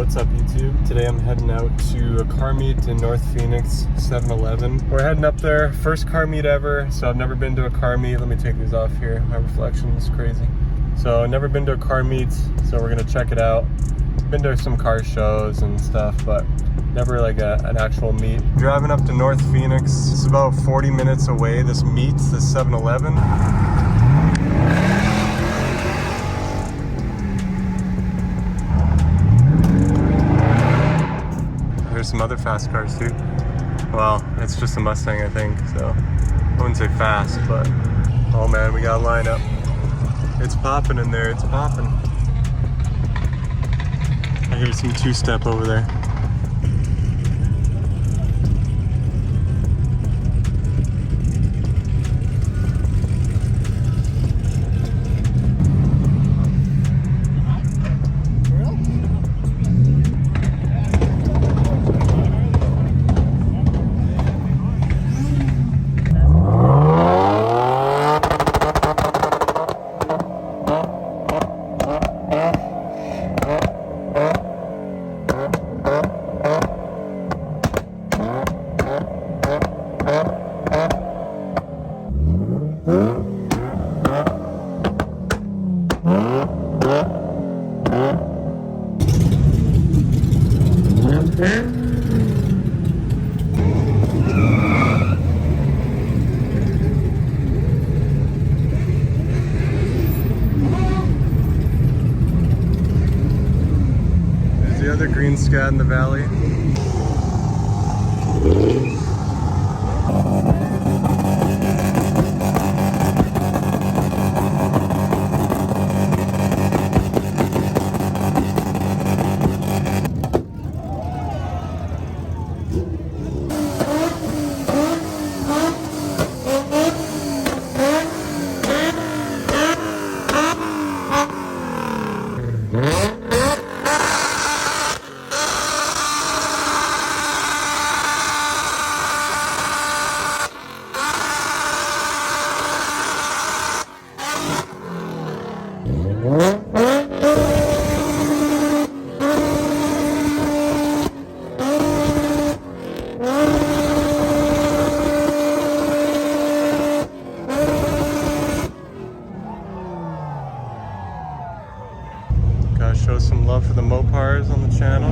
What's up YouTube? Today I'm heading out to a car meet in North Phoenix, 7-Eleven. We're heading up there, first car meet ever, so I've never been to a car meet. Let me take these off here, my reflection is crazy. So I've never been to a car meet, so we're gonna check it out. Been to some car shows and stuff, but never like an actual meet. Driving up to North Phoenix, it's about 40 minutes away, this 7-Eleven. There's some other fast cars too. Well, it's just a Mustang, I think, so I wouldn't say fast, but oh man, we got a lineup. It's popping in there, it's popping. I hear some two-step over there. The other green Scat in the valley. Gotta show some love for the Mopars on the channel.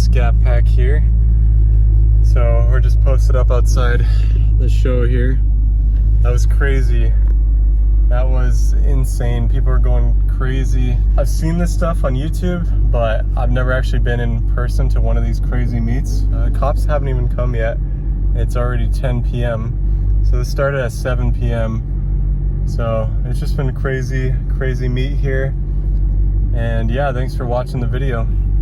Scat Pack here. So we're just posted up outside the show here. That was crazy. That was insane. People are going crazy. I've seen this stuff on YouTube, but I've never actually been in person to one of these crazy meets. Cops haven't even come yet. It's already 10 p.m. So this started at 7 p.m. So it's just been a crazy meet here. And yeah, thanks for watching the video.